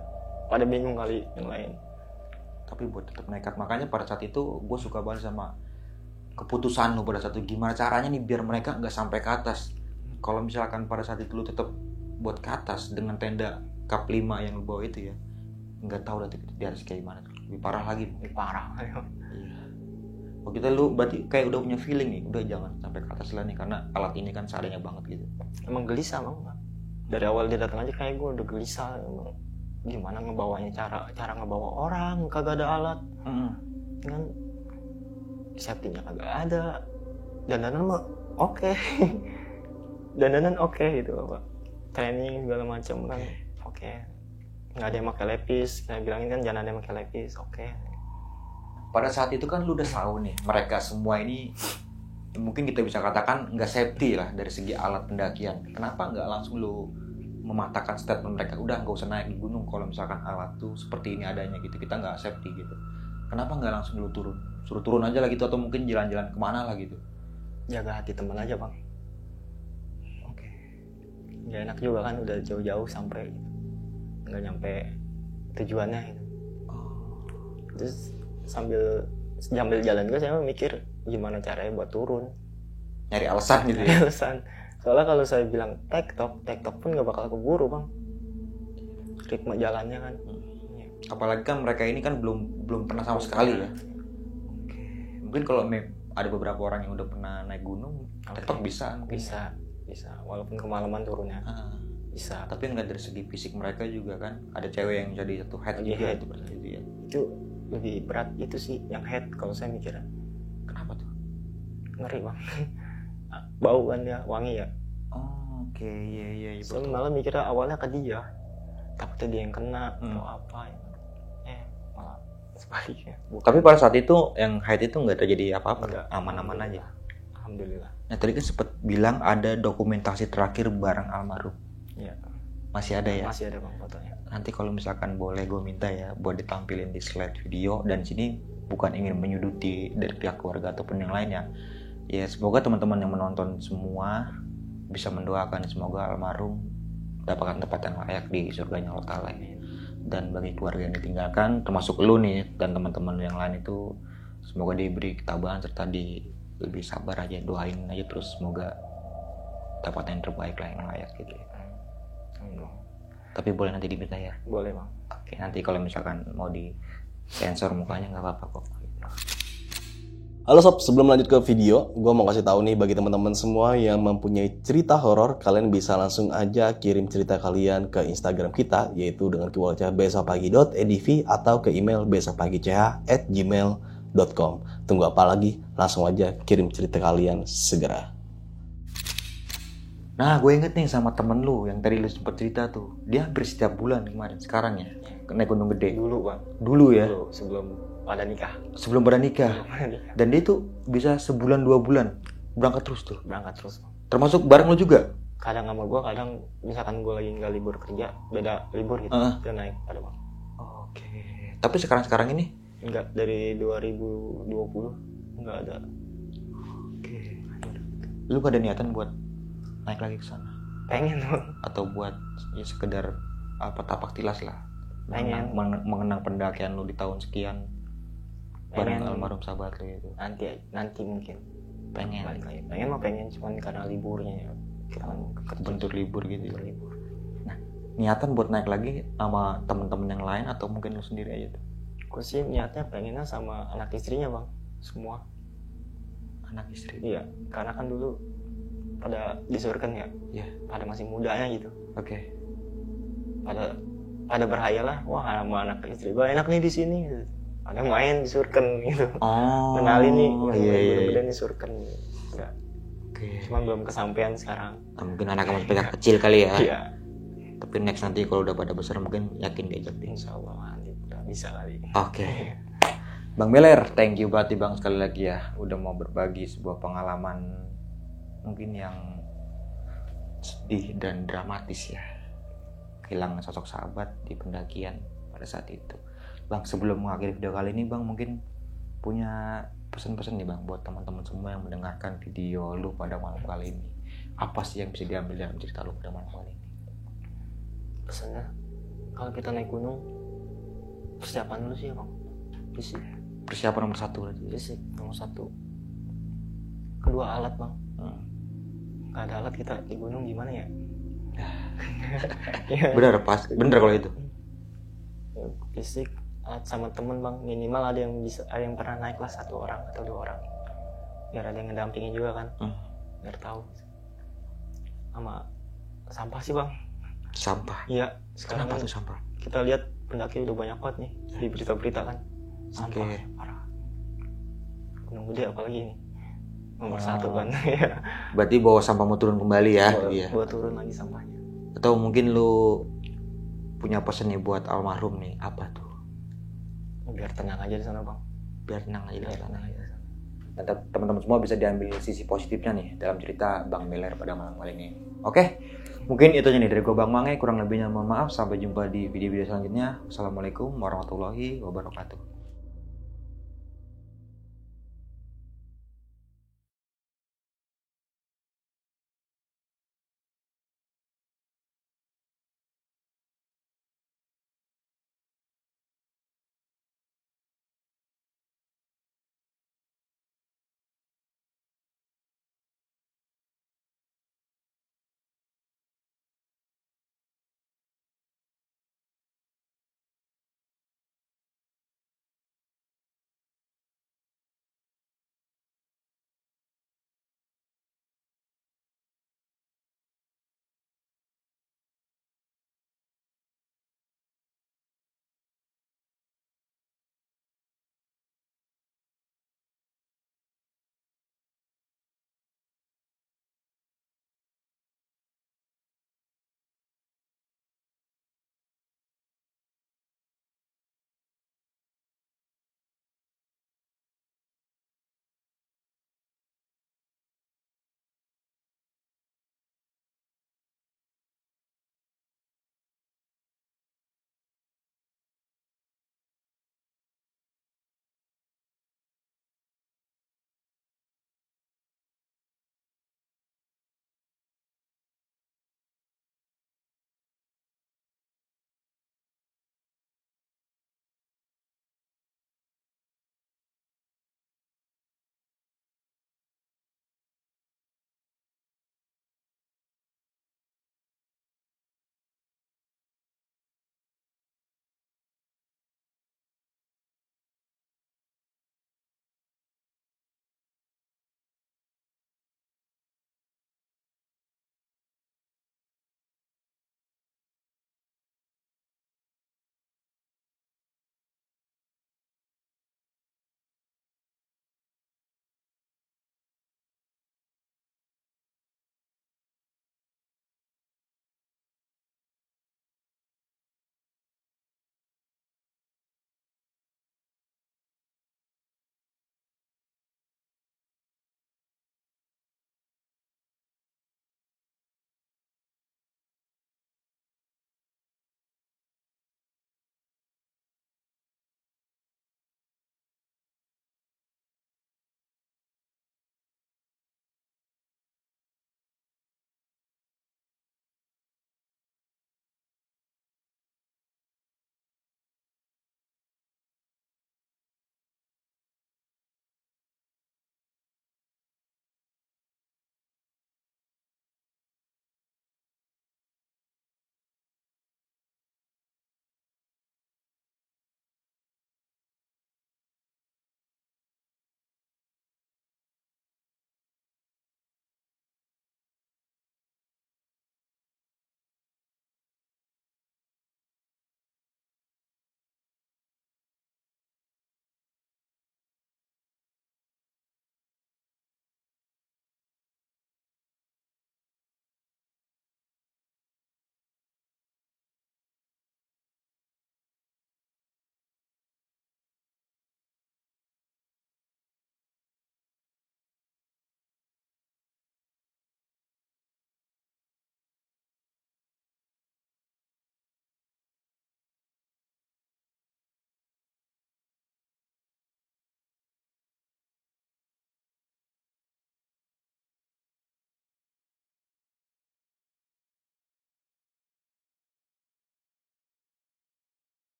Speaker 1: pada bingung kali yang lain.
Speaker 2: Tapi buat tetap nekat, makanya pada saat itu gue suka banget sama keputusan lu pada saat itu. Gimana caranya nih biar mereka nggak sampai ke atas. Kalau misalkan pada saat itu lu tetap buat ke atas dengan tenda kap 5 yang lu bawa itu ya, nggak tahu di atas kayak gimana tuh. Lebih parah lagi. Iya. Oh kita lu berarti kayak udah punya feeling nih, udah jangan sampai ke atas lah nih, karena alat ini kan seadanya banget gitu.
Speaker 1: Emang gelisah bang, dari awal dia datang aja kayak gue udah gelisah. Emang gimana ngebawanya, cara ngebawa orang kagak ada alat. Kan safety-nya kagak ada, dandanan mah oke. Dandanan oke gitu Pak, training segala macam kan oke. Nggak ada yang pakai lepis, kita bilangin kan jangan ada yang pakai lepis, oke.
Speaker 2: Pada saat itu kan lu udah tahu nih mereka semua ini mungkin kita bisa katakan nggak safety lah dari segi alat pendakian. Kenapa nggak langsung lu mematahkan statement mereka, udah nggak usah naik di gunung kalau misalkan alat tuh seperti ini adanya gitu, kita nggak safety gitu. Kenapa nggak langsung lu suruh turun aja lah gitu, atau mungkin jalan-jalan kemana lah gitu?
Speaker 1: Jaga hati teman aja bang. Oke. Nggak enak juga kan udah jauh-jauh sampai gitu, nggak nyampe tujuannya gitu. Terus sambil jalan juga saya mikir gimana caranya buat turun.
Speaker 2: Nyari alasan gitu ya?
Speaker 1: Nyari alasan. Soalnya kalau saya bilang tektok pun nggak bakal keburu bang. ritme jalannya kan. Ya.
Speaker 2: Apalagi kan mereka ini kan belum pernah sama sekali ya. Oke. Mungkin kalau ada beberapa orang yang udah pernah naik gunung, tetap bisa.
Speaker 1: Bisa walaupun kemalaman turunnya. Bisa.
Speaker 2: Tapi nggak dari segi fisik mereka juga kan. Ada cewek yang jadi satu head juga
Speaker 1: head.
Speaker 2: itu ya.
Speaker 1: Itu lebih berat itu sih yang head kalau saya mikirnya.
Speaker 2: Kenapa tuh?
Speaker 1: Ngeri bang. Bau kan dia, wangi ya.
Speaker 2: Oh, oke, iya.
Speaker 1: Saya malah mikirnya awalnya ke dia, takutnya dia yang kena atau apa ya. Malah sebaliknya.
Speaker 2: Tapi pada saat itu yang head itu nggak terjadi apa-apa, aman-aman aja.
Speaker 1: Alhamdulillah.
Speaker 2: Nah tadi kan sempat bilang ada dokumentasi terakhir bareng almarhum.
Speaker 1: Iya.
Speaker 2: Masih ada ya?
Speaker 1: Masih ada bang fotonya.
Speaker 2: Nanti kalau misalkan boleh gue minta ya buat ditampilin di slide video, dan sini bukan ingin menyuduti dari pihak keluarga ataupun yang lainnya. Ya semoga teman-teman yang menonton semua bisa mendoakan semoga almarhum mendapatkan tempat yang layak di surganya Allah Ta'ala. Dan bagi keluarga yang ditinggalkan termasuk lu nih dan teman-teman yang lain itu semoga diberi ketabahan serta lebih sabar aja, doain aja terus semoga dapat yang terbaik lah yang layak gitu ya. Tapi boleh nanti diminta ya?
Speaker 1: Boleh bang.
Speaker 2: Oke, nanti kalau misalkan mau di sensor mukanya nggak apa-apa kok.
Speaker 5: Halo sob, sebelum lanjut ke video, gue mau kasih tahu nih bagi teman-teman semua yang mempunyai cerita horor, kalian bisa langsung aja kirim cerita kalian ke Instagram kita, yaitu dengan keywordnya besokpagi.edv atau ke email besokpagi.ch@gmail.com. Tunggu apa lagi? Langsung aja kirim cerita kalian segera.
Speaker 2: Nah, gue inget nih sama temen lu yang tadi lu sempet cerita tuh. Dia hampir setiap bulan kemarin, sekarang ya, naik Gunung Gede.
Speaker 1: Dulu bang.
Speaker 2: Dulu ya?
Speaker 1: Dulu, sebelum pada nikah.
Speaker 2: Sebelum pada nikah. Dan dia tuh bisa sebulan 2 bulan berangkat terus tuh.
Speaker 1: Berangkat terus.
Speaker 2: Termasuk bareng lu juga?
Speaker 1: Kadang sama gue, kadang misalkan gue lagi nggak libur kerja, beda libur gitu, dia naik pada bang.
Speaker 2: Oke. Tapi sekarang ini?
Speaker 1: Enggak, dari 2020 nggak ada.
Speaker 2: Oke. Lu gak ada niatan buat naik lagi ke sana?
Speaker 1: Pengen bang.
Speaker 2: Atau buat ya sekedar tapak tilas lah?
Speaker 1: Pengen.
Speaker 2: Mengenang pendakian lu di tahun sekian. Bareng almarhum sahabat lu itu.
Speaker 1: Nanti mungkin
Speaker 2: pengen
Speaker 1: mah pengen, cuman karena liburnya ya kita kan
Speaker 2: bentur libur gitu.
Speaker 1: Libur.
Speaker 2: Nah, niatan buat naik lagi sama teman-teman yang lain atau mungkin lu sendiri aja tuh?
Speaker 1: Gue sih niatnya pengennya sama anak istrinya bang, semua.
Speaker 2: Anak istri?
Speaker 1: Iya, karena kan dulu pada disurkan ya.
Speaker 2: Iya.
Speaker 1: Pada masih mudanya gitu.
Speaker 2: Oke.
Speaker 1: Pada berhayal lah, wah sama anak istri gue enak nih di sini gitu. Ada main disurkan gitu.
Speaker 2: Oh.
Speaker 1: Kenalin nih,
Speaker 2: iya.
Speaker 1: disurkan. Enggak.
Speaker 2: Oke.
Speaker 1: Cuman belum kesampaian sekarang.
Speaker 2: Nah, mungkin anaknya masih pegang kecil kali ya.
Speaker 1: Iya.
Speaker 2: Tapi next nanti kalau udah pada besar mungkin yakin diajak deh.
Speaker 1: Insyaallah nanti udah bisa kali.
Speaker 2: Oke. Bang Beler, thank you banget Bang sekali lagi ya udah mau berbagi sebuah pengalaman mungkin yang sedih dan dramatis ya. Kehilangan sosok sahabat di pendakian pada saat itu. Bang, sebelum mengakhiri video kali ini Bang mungkin punya pesan-pesan nih Bang buat teman-teman semua yang mendengarkan video lu pada malam kali ini. Apa sih yang bisa diambil dalam cerita lu pada malam kali ini?
Speaker 1: Pesannya, kalau kita naik gunung, persiapan dulu sih Bang. Fisik.
Speaker 2: Persiapan nomor 1 berarti.
Speaker 1: Fisik nomor 1. Kedua alat Bang. Gak ada alat kita di gunung gimana ya?
Speaker 2: Bener kalau itu.
Speaker 1: Fisik, alat sama temen Bang, minimal ada yang pernah naik lah 1 orang atau 2 orang. Biar ada yang ngedampingi juga kan. Biar tahu. Sama sampah sih Bang.
Speaker 2: Sampah?
Speaker 1: Iya. Sekarang
Speaker 2: kenapa
Speaker 1: kan
Speaker 2: tuh sampah?
Speaker 1: Kita lihat pendaki udah banyak banget nih di berita-berita kan. Sampah parah. Gunung Gede apalagi nih. Nomor 1 kan.
Speaker 2: Berarti bawa sampah mau turun kembali ya?
Speaker 1: Bawa turun lagi sampahnya.
Speaker 2: Atau mungkin lu punya pesan nih buat almarhum nih, apa tuh?
Speaker 1: Biar tenang aja di sana Bang.
Speaker 2: Biar tenang aja di sana. Dan teman-teman semua bisa diambil sisi positifnya nih dalam cerita Bang Beler pada malam kali ini. Oke, mungkin itu aja nih dari gue Bang Mange. Kurang lebihnya mohon maaf. Sampai jumpa di video-video selanjutnya. Wassalamualaikum warahmatullahi wabarakatuh.